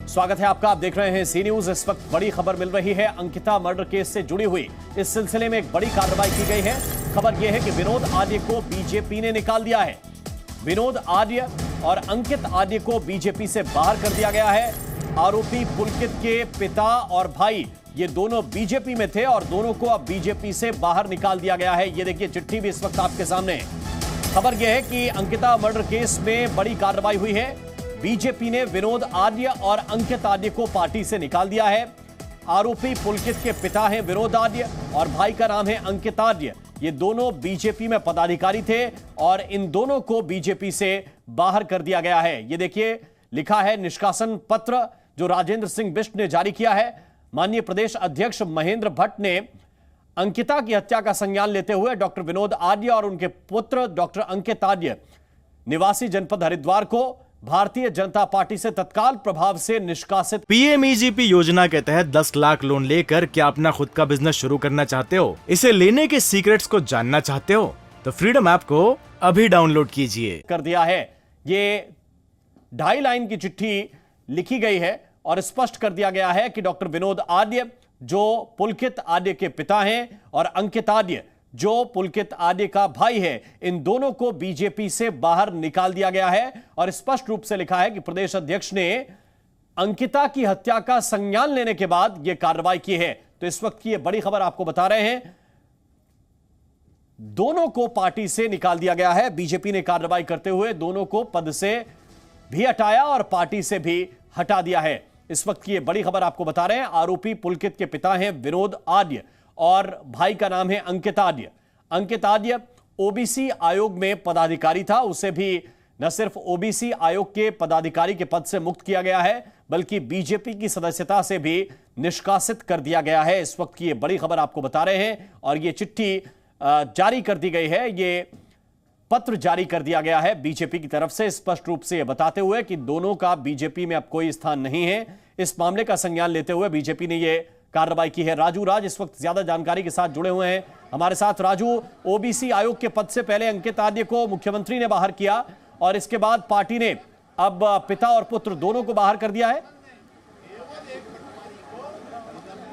स्वागत है आपका। आप देख रहे हैं सी न्यूज। इस वक्त बड़ी खबर मिल रही है अंकिता मर्डर केस से जुड़ी हुई। इस सिलसिले में एक बड़ी कार्रवाई की गई है। खबर यह है कि विनोद आर्य को बीजेपी ने निकाल दिया है। विनोद आर्य और अंकित आर्य को बीजेपी से बाहर कर दिया गया है। आरोपी पुलकित के पिता और भाई ये दोनों बीजेपी में थे और दोनों को अब बीजेपी से बाहर निकाल दिया गया है। ये देखिए, चिट्ठी भी इस वक्त आपके सामने है। खबर यह है कि अंकिता मर्डर केस में बड़ी कार्रवाई हुई है। बीजेपी ने विनोद आर्य और अंकित आर्य को पार्टी से निकाल दिया है। आरोपी पुलकित के पिता हैं विनोद आर्य और भाई का नाम है अंकित आर्य। ये दोनों बीजेपी में पदाधिकारी थे और इन दोनों को बीजेपी से बाहर कर दिया गया है। ये देखिए, लिखा है निष्कासन पत्र जो राजेंद्र सिंह बिष्ट ने जारी किया है। माननीय प्रदेश अध्यक्ष महेंद्र भट्ट ने अंकिता की हत्या का संज्ञान लेते हुए डॉक्टर विनोद आर्य और उनके पुत्र डॉक्टर अंकित आर्य निवासी जनपद हरिद्वार को भारतीय जनता पार्टी से तत्काल प्रभाव से निष्कासित। पीएमईजीपी योजना के तहत 10 लाख लोन लेकर क्या अपना खुद का बिजनेस शुरू करना चाहते हो? इसे लेने के सीक्रेट्स को जानना चाहते हो? तो फ्रीडम ऐप को अभी डाउनलोड कीजिए। कर दिया है। ये 2.5 लाइन की चिट्ठी लिखी गई है और स्पष्ट कर दिया गया है कि डॉक्टर विनोद आर्य जो पुलकित आर्य के पिता हैं और अंकित आर्य जो पुलकित आर्य का भाई है, इन दोनों को बीजेपी से बाहर निकाल दिया गया है। और स्पष्ट रूप से लिखा है कि प्रदेश अध्यक्ष ने अंकिता की हत्या का संज्ञान लेने के बाद यह कार्रवाई की है। तो इस वक्त की यह बड़ी खबर आपको बता रहे हैं। दोनों को पार्टी से निकाल दिया गया है। बीजेपी ने कार्रवाई करते हुए दोनों को पद से भी हटाया और पार्टी से भी हटा दिया है। इस वक्त की यह बड़ी खबर आपको बता रहे हैं। आरोपी पुलकित के पिता हैं विनोद आर्य और भाई का नाम है अंकित आर्य। अंकित आर्य ओबीसी आयोग में पदाधिकारी था। उसे भी न सिर्फ ओबीसी आयोग के पदाधिकारी के पद से मुक्त किया गया है बल्कि बीजेपी की सदस्यता से भी निष्कासित कर दिया गया है। इस वक्त की यह बड़ी खबर आपको बता रहे हैं और यह चिट्ठी जारी कर दी गई है। यह पत्र जारी कर दिया गया है बीजेपी की तरफ से, स्पष्ट रूप से यह बताते हुए कि दोनों का बीजेपी में अब कोई स्थान नहीं है। इस मामले का संज्ञान लेते हुए बीजेपी ने यह कार्रवाई की है। राजू राज इस वक्त ज्यादा जानकारी के साथ जुड़े हुए हैं हमारे साथ। राजू, ओबीसी आयोग के पद से पहले अंकित आर्य को मुख्यमंत्री ने बाहर किया और इसके बाद पार्टी ने अब पिता और पुत्र दोनों को बाहर कर दिया है।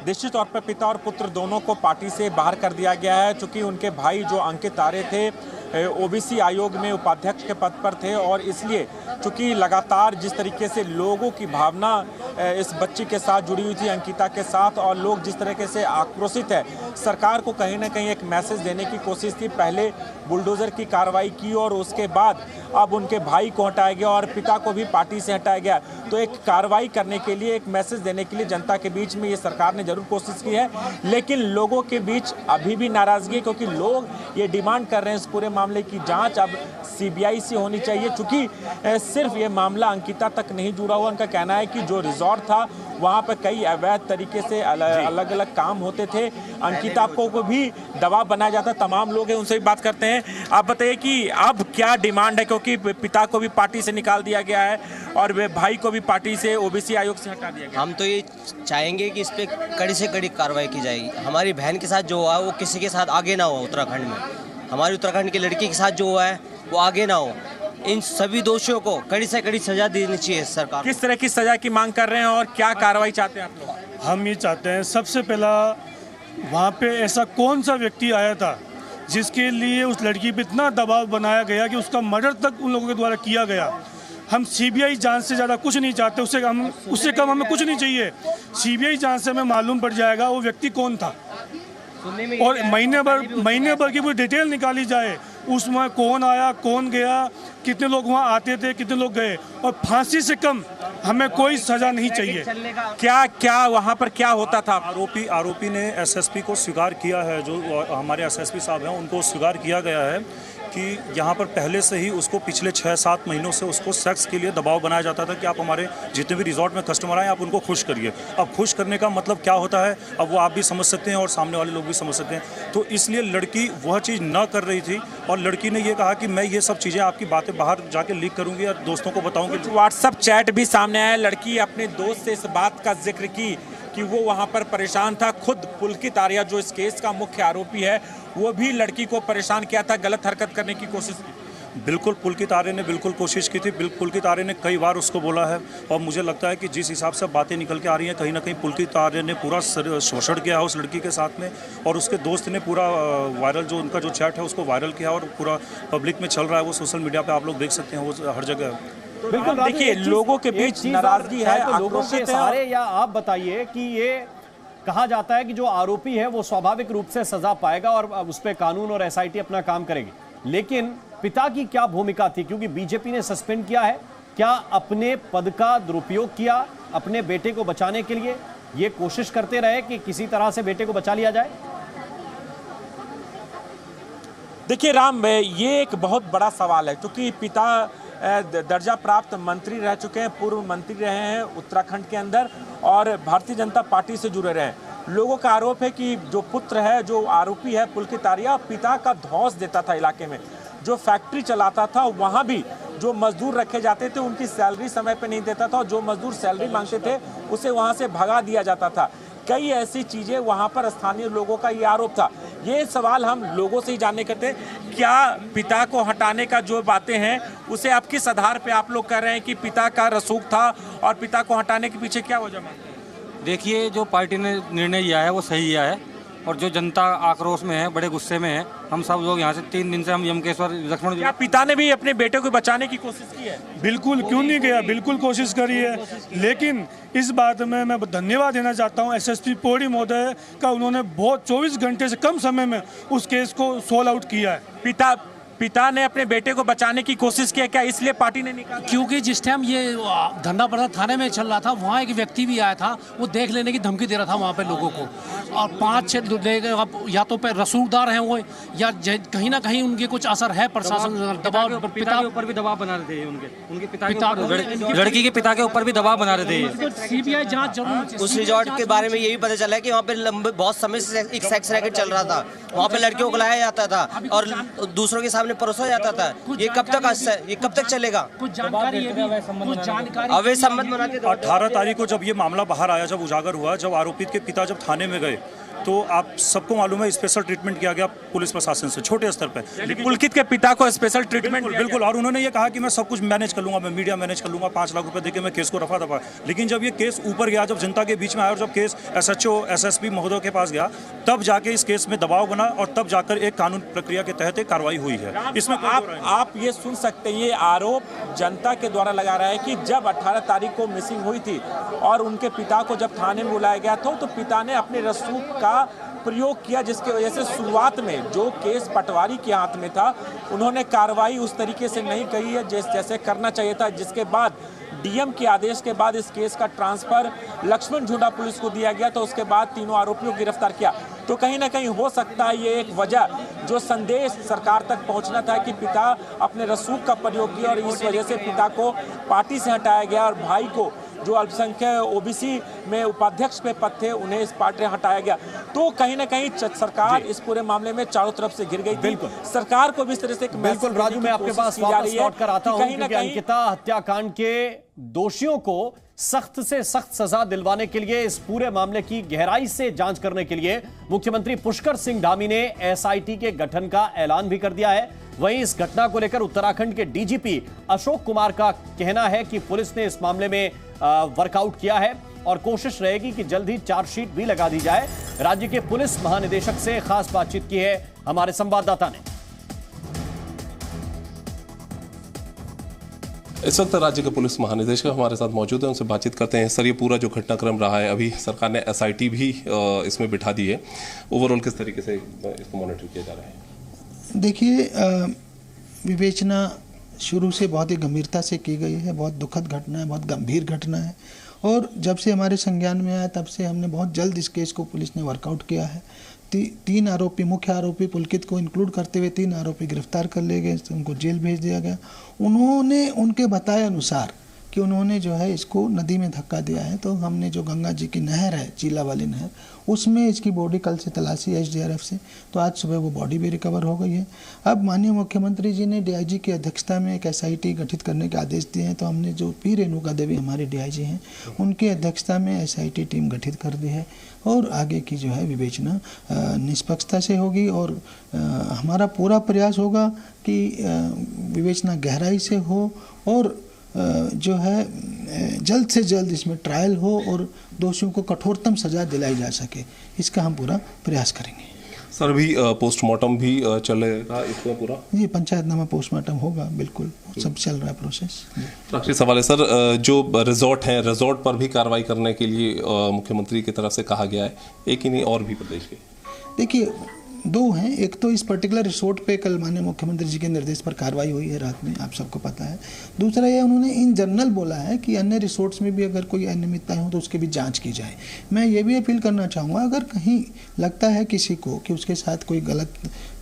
निश्चित तौर पर पिता और पुत्र दोनों को पार्टी से बाहर कर दिया गया है, चूंकि उनके भाई जो अंकित आर्य थे ओबीसी आयोग में उपाध्यक्ष के पद पर थे और इसलिए चूंकि लगातार जिस तरीके से लोगों की भावना इस बच्ची के साथ जुड़ी हुई थी, अंकिता के साथ, और लोग जिस तरीके से आक्रोशित है, सरकार को कहीं ना कहीं एक मैसेज देने की कोशिश थी। पहले बुलडोजर की कार्रवाई की और उसके बाद अब उनके भाई को हटाया गया और पिता को भी पार्टी से हटाया गया। तो एक कार्रवाई करने के लिए, एक मैसेज देने के लिए जनता के बीच में ये सरकार ने जरूर कोशिश की है, लेकिन लोगों के बीच अभी भी नाराजगी है क्योंकि लोग ये डिमांड कर रहे हैं इस पूरे मामले की जांच अब सीबीआई से होनी चाहिए। चूंकि सिर्फ ये मामला अंकिता तक नहीं जुड़ा हुआ, उनका कहना है कि जो रिजॉर्ट था वहाँ पर कई अवैध तरीके से अलग अलग काम होते थे। अंकिता को भी दबाव बनाया जाता। तमाम लोग हैं, उनसे भी बात करते हैं। आप बताइए कि अब क्या डिमांड है, क्योंकि पिता को भी पार्टी से निकाल दिया गया है और वे भाई को भी पार्टी से ओबीसी आयोग से हटा दिया गया। हम तो ये चाहेंगे कि इस पर कड़ी से कड़ी कार्रवाई की जाएगी। हमारी बहन के साथ जो हुआ है वो किसी के साथ आगे ना हो। उत्तराखंड में हमारी उत्तराखंड की लड़की के साथ जो हुआ है वो आगे ना हो। इन सभी दोषियों को कड़ी से कड़ी सजा देनी चाहिए सरकार। किस तरह की सजा की मांग कर रहे हैं और क्या कार्रवाई चाहते हैं आप लोग? हम ये चाहते हैं, सबसे पहला वहाँ पे ऐसा कौन सा व्यक्ति आया था जिसके लिए उस लड़की पे इतना दबाव बनाया गया कि उसका मर्डर तक उन लोगों के द्वारा किया गया। हम सीबीआई जांच से ज़्यादा कुछ नहीं चाहते, उससे कम हमें कुछ नहीं चाहिए। सीबीआई जांच से हमें मालूम पड़ जाएगा वो व्यक्ति कौन था और महीने भर की पूरी डिटेल निकाली जाए, उसमें कौन आया, कौन गया, कितने लोग वहाँ आते थे, कितने लोग गए, और फांसी से कम हमें कोई सजा नहीं चाहिए। क्या वहाँ पर क्या होता था? आरोपी ने एसएसपी को स्वीकार किया है, जो हमारे एसएसपी साहब हैं उनको स्वीकार किया गया है कि यहाँ पर पहले से ही उसको पिछले 6-7 महीनों से उसको सेक्स के लिए दबाव बनाया जाता था कि आप हमारे जितने भी रिजॉर्ट में कस्टमर आए आप उनको खुश करिए। अब खुश करने का मतलब क्या होता है, अब वो आप भी समझ सकते हैं और सामने वाले लोग भी समझ सकते हैं। तो इसलिए लड़की वह चीज़ न कर रही थी और लड़की ने ये कहा कि मैं ये सब चीज़ें आपकी बातें बाहर जाके लीक करूँगी और दोस्तों को बताऊँगी। व्हाट्सएप चैट भी सामने आया, लड़की अपने दोस्त से इस बात का जिक्र की कि वो वहाँ पर परेशान था। खुद पुलकित आर्य जो इस केस का मुख्य आरोपी है वो भी लड़की को परेशान किया था, गलत हरकत करने की कोशिश की। बिल्कुल पुलकित आर्य ने बिल्कुल कोशिश की थी। पुलकित आर्य ने कई बार उसको बोला है और मुझे लगता है कि जिस हिसाब से बातें निकल के आ रही हैं, कहीं ना कहीं पुलकित आर्य ने पूरा शोषण किया है उस लड़की के साथ में, और उसके दोस्त ने पूरा वायरल जो उनका जो चैट है उसको वायरल किया और पूरा पब्लिक में चल रहा है, वो सोशल मीडिया पर आप लोग देख सकते हैं, वो हर जगह है। बिल्कुल देखिए, लोगों के बीच नाराजगी है, लोगों के सहारे, या आप बताइए कि ये कहा जाता है कि जो आरोपी है वो स्वाभाविक रूप से सजा पाएगा और उस पर कानून और एसआईटी अपना काम करेगी, लेकिन पिता की क्या भूमिका थी? क्योंकि बीजेपी ने सस्पेंड किया है, क्या अपने पद का दुरुपयोग किया अपने बेटे को बचाने के लिए? ये कोशिश करते रहे कि किसी तरह से बेटे को बचा लिया जाए? देखिए राम, ये एक बहुत बड़ा सवाल है, क्योंकि पिता दर्जा प्राप्त मंत्री रह चुके हैं, पूर्व मंत्री रहे हैं उत्तराखंड के अंदर और भारतीय जनता पार्टी से जुड़े रहे हैं। लोगों का आरोप है कि जो पुत्र है, जो आरोपी है पुलकित आर्य, पिता का धौंस देता था इलाके में, जो फैक्ट्री चलाता था वहाँ भी जो मजदूर रखे जाते थे उनकी सैलरी समय पे नहीं देता था और जो मजदूर सैलरी मांगते थे उसे वहाँ से भगा दिया जाता था। कई ऐसी चीज़ें वहाँ पर स्थानीय लोगों का ये आरोप था। ये सवाल हम लोगों से ही जानने करते, क्या पिता को हटाने का जो बातें हैं उसे आप किस आधार पे आप लोग कह रहे हैं कि पिता का रसूख था और पिता को हटाने के पीछे क्या वजह है? देखिए, जो पार्टी ने निर्णय लिया है वो सही लिया है और जो जनता आक्रोश में है, बड़े गुस्से में है। हम सब लोग यहाँ से 3 दिन से हम यमकेश्वर लक्ष्मण। क्या पिता ने भी अपने बेटे को बचाने की कोशिश की है? बिल्कुल, क्यों नहीं किया, बिल्कुल कोशिश करी है। लेकिन इस बात में मैं धन्यवाद देना चाहता हूँ एसएसपी पौड़ी महोदय का, उन्होंने बहुत 24 घंटे से कम समय में उस केस को सोल्व आउट किया है। पिता ने अपने बेटे को बचाने की कोशिश की, क्या इसलिए पार्टी ने निकाला? क्योंकि जिस टाइम ये धंधा प्रथा थाने में चल रहा था, वहाँ एक व्यक्ति भी आया था, वो देख लेने की धमकी दे रहा था वहाँ पे लोगों को, और 5-6 या तो पे रसूखदार हैं वो, या कहीं ना कहीं उनके कुछ असर है, प्रशासन दबाव, पिता के ऊपर भी दबाव बना रहे थे, उनके पिता लड़की के पिता के ऊपर भी दबाव बना रहे थे। सीबीआई जांच जरूर। उस रिजॉर्ट के बारे में ये भी पता चला है कि वहाँ पे लंबे बहुत समय से एक सेक्स रैकेट चल रहा था, वहाँ पे लड़कियों को लाया जाता था और दूसरों के सामने परोसा जाता था। ये कब तक चलेगा? कुछ जानकारी अवैध संबंध बनाते। 18 तारीख को जब ये मामला बाहर आया, जब उजागर हुआ, जब आरोपित के पिता जब थाने में गए, तो आप सबको मालूम है स्पेशल ट्रीटमेंट किया गया पुलिस प्रशासन से छोटे स्तर पे। पुलकित के पिता को स्पेशल ट्रीटमेंट बिल्कुल, और उन्होंने ये कहा कि मैं सब कुछ मैनेज कर लूंगा, मैं मीडिया मैनेज कर लूंगा, 5 लाख रुपए देके मैं केस को रफा दफा। लेकिन जब ये केस ऊपर गया, जब जनता के बीच में आया और जब केस एसएचओ एसएसपी महोदय के पास गया, तब जाके इस केस में दबाव बना और तब जाकर एक कानून प्रक्रिया के तहत एक कार्रवाई हुई है। इसमें आप ये सुन सकते हैं, ये आरोप जनता के द्वारा लगा रहा है कि जब 18 तारीख को मिसिंग हुई थी और उनके पिता को जब थाने में बुलाया गया था, तो पिता ने अपने रसूख का प्रयोग किया, जिसकी वजह से शुरुआत में जो केस पटवारी के हाथ में था, उन्होंने कार्रवाई उस तरीके से नहीं करी है जैसे करना चाहिए था, जिसके बाद डीएम के आदेश के बाद इस केस का ट्रांसफर लक्ष्मण झूला पुलिस को दिया गया। तो उसके बाद तीनों आरोपियों को गिरफ्तार किया। तो कहीं ना कहीं हो सकता है ये एक वजह, जो संदेश सरकार तक पहुंचना था कि पिता अपने रसूख का प्रयोग किया और इस वजह से पिता को पार्टी से हटाया गया और भाई को, जो अल्पसंख्यक ओबीसी में उपाध्यक्ष पे पद थे, उन्हें इस पार्टी हटाया गया। तो कहीं ना कहीं सरकार इस पूरे मामले में चारों तरफ से घिर गई थी। सरकार को भी इस तरह से बिल्कुल राजू, मैं आपके पास वापस लौट कर आता हूं, क्योंकि अंकिता हत्याकांड के दोषियों को सख्त से सख्त सजा दिलवाने के लिए, इस पूरे मामले की गहराई से जांच करने के लिए मुख्यमंत्री पुष्कर सिंह धामी ने एसआईटी के गठन का ऐलान भी कर दिया है। वहीं इस घटना को लेकर उत्तराखंड के डीजीपी अशोक कुमार का कहना है कि पुलिस ने इस मामले में वर्कआउट किया है और कोशिश रहेगी कि जल्द ही चार्जशीट भी लगा दी जाए। राज्य के पुलिस महानिदेशक से खास बातचीत की है हमारे संवाददाता ने। इस वक्त राज्य के पुलिस महानिदेशक हमारे साथ मौजूद हैं, उनसे बातचीत करते हैं। सर, ये पूरा जो घटनाक्रम रहा है, अभी सरकार ने एसआईटी भी इसमें बिठा दी है, ओवरऑल किस तरीके से इसको मॉनिटर किया जा रहा है? देखिए, विवेचना शुरू से बहुत ही गंभीरता से की गई है। बहुत दुखद घटना है, बहुत गंभीर घटना है, और जब से हमारे संज्ञान में आया तब से हमने बहुत जल्द इस केस को पुलिस ने वर्कआउट किया है। 3 आरोपी, मुख्य आरोपी पुलकित को इंक्लूड करते हुए 3 आरोपी गिरफ्तार कर लिए गए, उनको जेल भेज दिया गया। उन्होंने उनके बताए अनुसार कि उन्होंने जो है इसको नदी में धक्का दिया है। तो हमने जो गंगा जी की नहर है, चीला वाली नहर, उसमें इसकी बॉडी कल से तलाशी एसडीआरएफ से, तो आज सुबह वो बॉडी भी रिकवर हो गई है। अब माननीय मुख्यमंत्री जी ने डीआईजी की अध्यक्षता में एक एसआईटी गठित करने के आदेश दिए हैं। तो हमने जो पी रेणुका देवी हमारे डीआईजी हैं, उनकी अध्यक्षता में एसआईटी टीम गठित कर दी है और आगे की जो है विवेचना निष्पक्षता से होगी। और हमारा पूरा प्रयास होगा कि विवेचना गहराई से हो और जो है जल्द से जल्द इसमें ट्रायल हो और दोषियों को कठोरतम सजा दिलाई जा सके, इसका हम पूरा प्रयास करेंगे। सर अभी पोस्टमार्टम भी चलेगा इसमें पूरा? जी, पंचायतनामा पोस्टमार्टम होगा, बिल्कुल सब चल रहा है प्रोसेस। आखिरी सवाल है सर, जो रिजॉर्ट हैं, रिजॉर्ट पर भी कार्रवाई करने के लिए मुख्यमंत्री की तरफ से कहा गया है, एक ही नहीं और भी प्रदेश के? देखिए, दो हैं। एक तो इस पर्टिकुलर रिसोर्ट पे कल माननीय मुख्यमंत्री जी के निर्देश पर कार्रवाई हुई है रात में, आप सबको पता है। दूसरा ये उन्होंने इन जनरल बोला है कि अन्य रिसोर्ट्स में भी अगर कोई अनियमितताएं हो तो उसकी भी जांच की जाए। मैं ये भी अपील करना चाहूँगा, अगर कहीं लगता है किसी को कि उसके साथ कोई गलत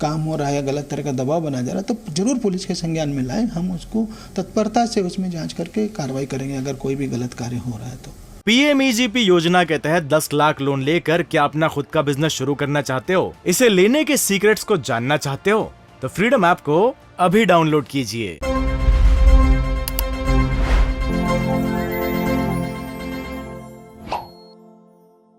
काम हो रहा है या गलत तरह का दबाव बनाया जा रहा है, तो जरूर पुलिस के संज्ञान में लाए। हम उसको तत्परता से उसमें जाँच करके कार्रवाई करेंगे अगर कोई भी गलत कार्य हो रहा है तो। पीएमईजीपी योजना के तहत 10 लाख लोन लेकर क्या अपना खुद का बिजनेस शुरू करना चाहते हो? इसे लेने के सीक्रेट्स को जानना चाहते हो? तो फ्रीडम ऐप को अभी डाउनलोड कीजिए।